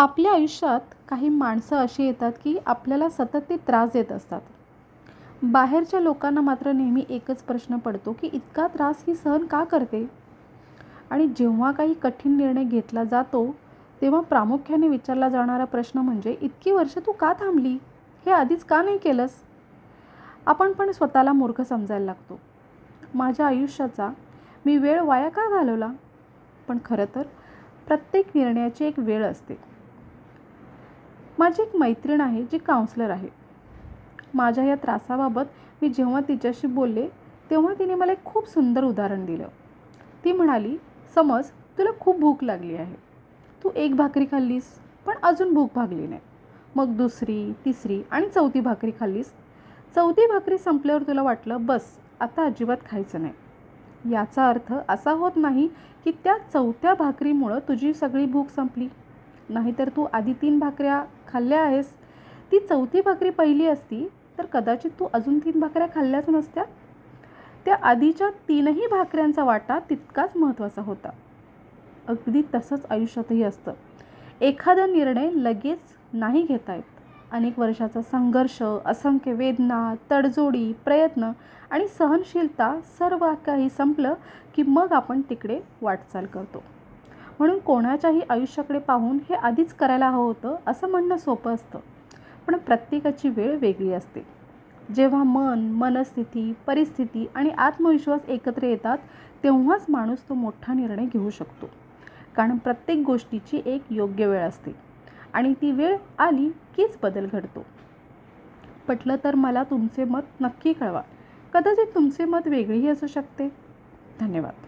आपल्या आयुष्यात काही माणसं अशी येतात की आपल्याला सतत ते त्रास देत असतात. बाहेरच्या लोकांना मात्र नेहमी एकच प्रश्न पडतो की इतका त्रास ही सहन का करते? आणि जेव्हा काही कठीण निर्णय घेतला जातो तेव्हा प्रामुख्याने विचारला जाणारा प्रश्न म्हणजे इतकी वर्ष तू का थांबली? हे आधीच का नाही केलंस? आपण पण स्वतःला मूर्ख समजायला लागतो. माझ्या आयुष्याचा मी वेळ वाया का घालवला? पण खरं तर प्रत्येक निर्णयाची एक वेळ असते. माझी एक मैत्रीण आहे जी काउन्सलर आहे. माझ्या या त्रासाबाबत मी जेव्हा तिच्याशी बोलले तेव्हा तिने मला एक खूप सुंदर उदाहरण दिलं. ती म्हणाली, समज तुला खूप भूक लागली आहे. तू एक भाकरी खाल्लीस पण अजून भूक भागली नाही. मग दुसरी, तिसरी आणि चौथी भाकरी खाल्लीस. चौथी भाकरी संपल्यावर तुला वाटलं बस आता अजिबात खायचं नाही. याचा अर्थ असा होत नाही की त्या चौथ्या भाकरीमुळं तुझी सगळी भूक संपली. नाहीतर तू आधी 3 भाकऱ्या खाल्ल्या आहेस. ती चौथी भाकरी पहिली असती तर कदाचित तू अजून 3 भाकऱ्या खाल्ल्याच नसत्या. त्या आधीच्या 3ही भाकऱ्यांचा वाटा तितकाच महत्त्वाचा होता. अगदी तसंच आयुष्यातही असतं. एखादा निर्णय लगेच नाही घेता येत. अनेक वर्षाचा संघर्ष, असंख्य वेदना, तडजोडी, प्रयत्न आणि सहनशीलता सर्व काही संपलं की मग आपण तिकडे वाटचाल करतो. म्हणून कोणाच्याही आयुष्याकडे पाहून हे आधीच करायला हवं होतं असं म्हणणं सोपं असतं. पण प्रत्येकाची वेळ वेगळी असते. जेव्हा मन, मनस्थिती, परिस्थिती आणि आत्मविश्वास एकत्र येतात तेव्हाच माणूस तो मोठा निर्णय घेऊ शकतो. कारण प्रत्येक गोष्टीची एक योग्य वेळ असते आणि ती वेळ आली कीच बदल घडतो. पटलं तर मला तुमचे मत नक्की कळवा. कदाचित तुमचे मत वेगळेही असू शकते. धन्यवाद.